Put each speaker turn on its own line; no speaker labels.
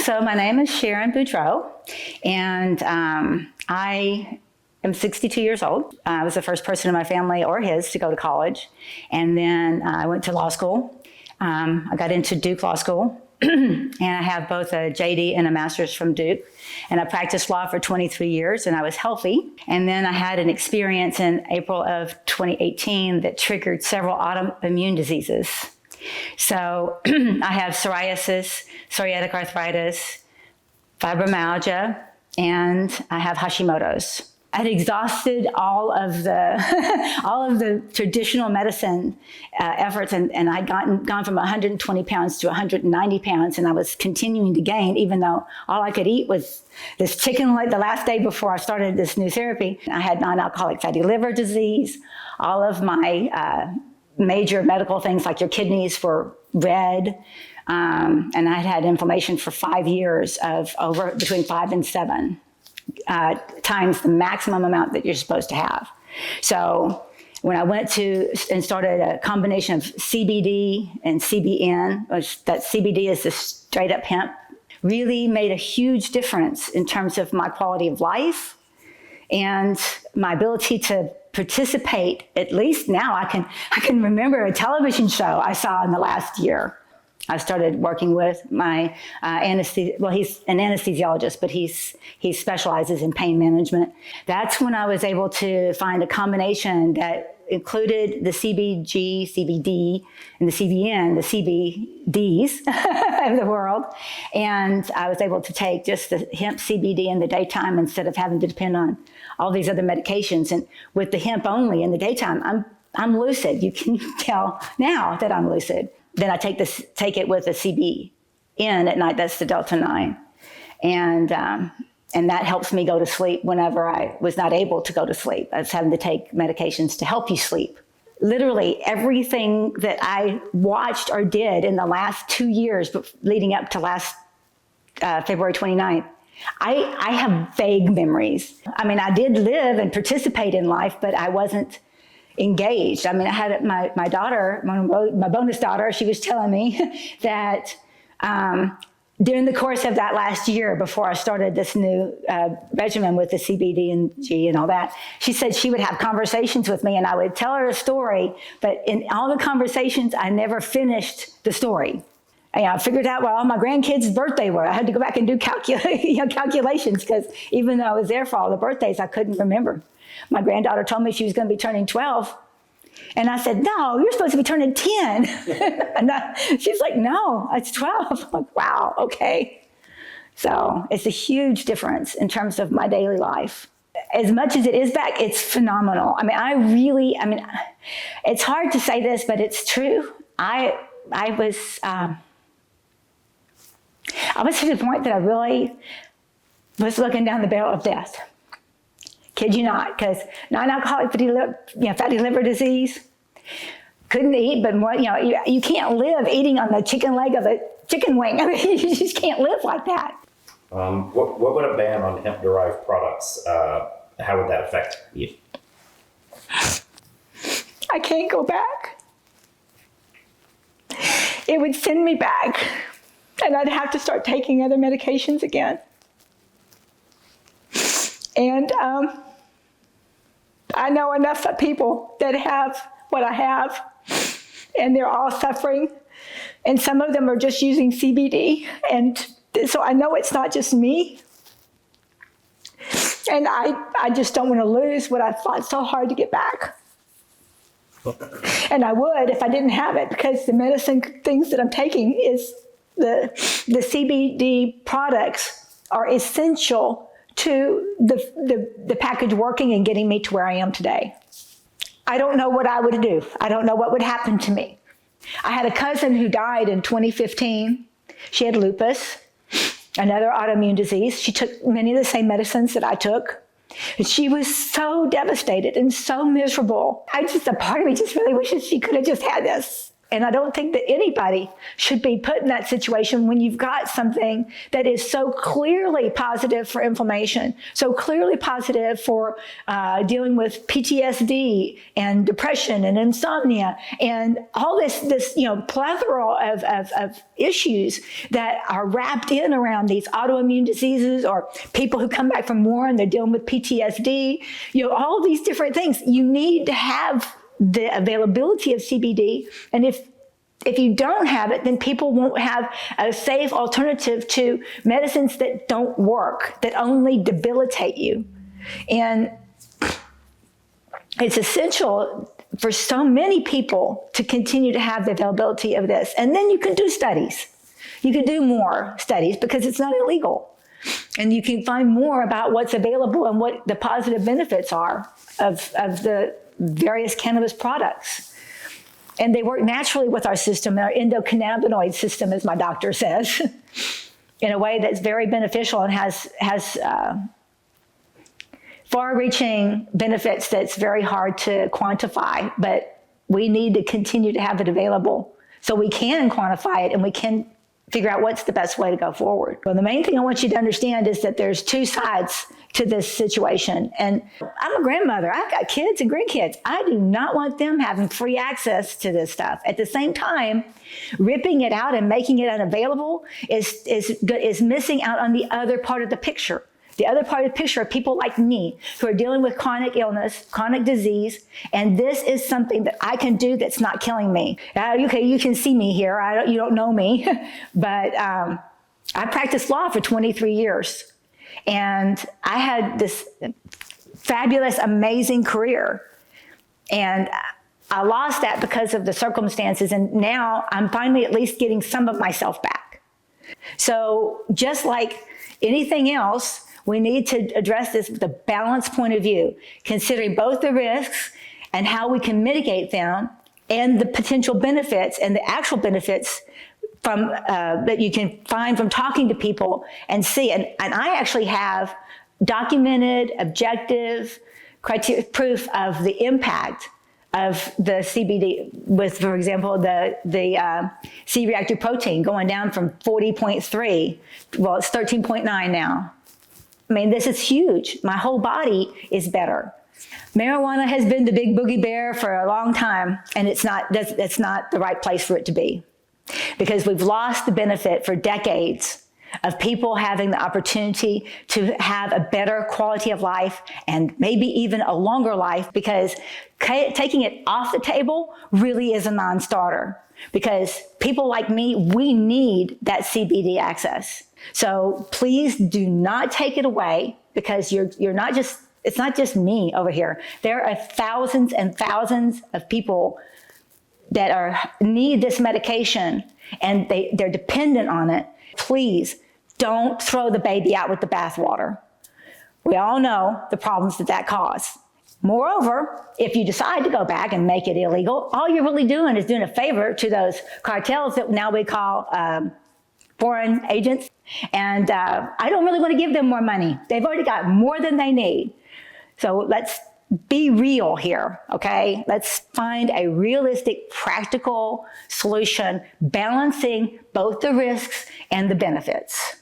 So my name is Sharon Boudreau, and I am 62 years old. I was the first person in my family or his to go to college. And then I went to law school. I got into Duke Law School, and I have both a JD and a master's from Duke. And I practiced law for 23 years, and I was healthy. And then I had an experience in April of 2018 that triggered several autoimmune diseases. So I have psoriasis, psoriatic arthritis, fibromyalgia, and I have Hashimoto's. I'd exhausted all of the traditional medicine efforts, and I'd gone from 120 pounds to 190 pounds, and I was continuing to gain, even though all I could eat was this chicken leg. The last day before I started this new therapy, I had non-alcoholic fatty liver disease. All of my major medical things, like your kidneys, were red, and I'd had inflammation for 5 years of over between 5 and 7 times the maximum amount that you're supposed to have. So when I went to and started a combination of CBD and CBN, which that CBD is the straight up hemp, really made a huge difference in terms of my quality of life and my ability to participate. At least now I can remember a television show I saw in the last year. I started working with my he's an anesthesiologist, but he specializes in pain management. That's when I was able to find a combination that included the CBG, CBD, and the CBN, the CBDs of the world. And I was able to take just the hemp CBD in the daytime instead of having to depend on all these other medications. And with the hemp only in the daytime, I'm lucid. You can tell now that I'm lucid. Then I take it with a CBN at night. That's the Delta-9, and that helps me go to sleep whenever I was not able to go to sleep. I was having to take medications to help you sleep. Literally everything that I watched or did in the last 2 years leading up to last February 29th, I have vague memories. I mean, I did live and participate in life, but I wasn't engaged. I mean, I had my daughter, my bonus daughter, she was telling me that during the course of that last year before I started this new regimen with the CBD and G and all that, she said she would have conversations with me and I would tell her a story, but in all the conversations, I never finished the story. And I figured out what all my grandkids' birthday were. I had to go back and do calculations because even though I was there for all the birthdays, I couldn't remember. My granddaughter told me she was going to be turning 12. And I said, no, you're supposed to be turning 10. And she's like, no, it's 12. I'm like, wow, okay. So it's a huge difference in terms of my daily life. As much as it is back, it's phenomenal. I mean, it's hard to say this, but it's true. I was to the point that I really was looking down the barrel of death. Kid you not, because non-alcoholic fatty liver disease, couldn't eat, but more, you can't live eating on the chicken leg of a chicken wing. I mean, you just can't live like that.
What would a ban on hemp-derived products, how would that affect you?
I can't go back. It would send me back, and I'd have to start taking other medications again. And I know enough of people that have what I have, and they're all suffering. And some of them are just using CBD. And so I know it's not just me. And I just don't want to lose what I fought so hard to get back. And I would if I didn't have it, because the medicine things that I'm taking is the CBD products are essential to the package working and getting me to where I am today. I don't know what I would do. I don't know what would happen to me. I had a cousin who died in 2015. She had lupus, another autoimmune disease. She took many of the same medicines that I took. And she was so devastated and so miserable. A part of me just really wishes she could have just had this.
And I don't think that anybody should be put in that situation when you've got something that is so clearly positive for inflammation, so clearly positive for dealing with PTSD and depression and insomnia and all this plethora of issues that are wrapped in around these autoimmune diseases, or people who come back from war and they're dealing with PTSD, all these different things. You need to have the availability of CBD. And if you don't have it, then people won't have a safe alternative to medicines that don't work, that only debilitate you. And it's essential for so many people to continue to have the availability of this. And then you can do studies. You can do more studies because it's not illegal. And you can find more about what's available and what the positive benefits are of the various cannabis products. And they work naturally with our system, our endocannabinoid system, as my doctor says, in a way that's very beneficial and has far-reaching benefits that's very hard to quantify. But we need to continue to have it available so we can quantify it and we can figure out what's the best way to go forward. Well, the main thing I want you to understand is that there's two sides to this situation. And I'm a grandmother. I've got kids and grandkids. I do not want them having free access to this stuff. At the same time, ripping it out and making it unavailable is missing out on the other part of the picture. The other part of the picture are people like me who are dealing with chronic illness, chronic disease, and this is something that I can do that's not killing me. Okay, you can see me here. You don't know me, but I practiced law for 23 years, and I had this fabulous, amazing career, and I lost that because of the circumstances, and now I'm finally at least getting some of myself back. So just like anything else, we need to address this with a balanced point of view, considering both the risks and how we can mitigate them and the potential benefits and the actual benefits from that you can find from talking to people and see. And I actually have documented, objective criteria, proof of the impact of the CBD with, for example, the C-reactive protein going down from 40.3, well, it's 13.9 now. I mean, this is huge. My whole body is better. Marijuana has been the big boogie bear for a long time, and that's not the right place for it to be, because we've lost the benefit for decades of people having the opportunity to have a better quality of life and maybe even a longer life, because taking it off the table really is a non-starter, because people like me, we need that CBD access. So please do not take it away, because you're not just, it's not just me over here. There are thousands and thousands of people that need this medication, and they're dependent on it. Please don't throw the baby out with the bathwater. We all know the problems that causes. Moreover, if you decide to go back and make it illegal, all you're really doing is doing a favor to those cartels that now we call foreign agents. And I don't really want to give them more money. They've already got more than they need. So let's be real here, okay? Let's find a realistic, practical solution, balancing both the risks and the benefits.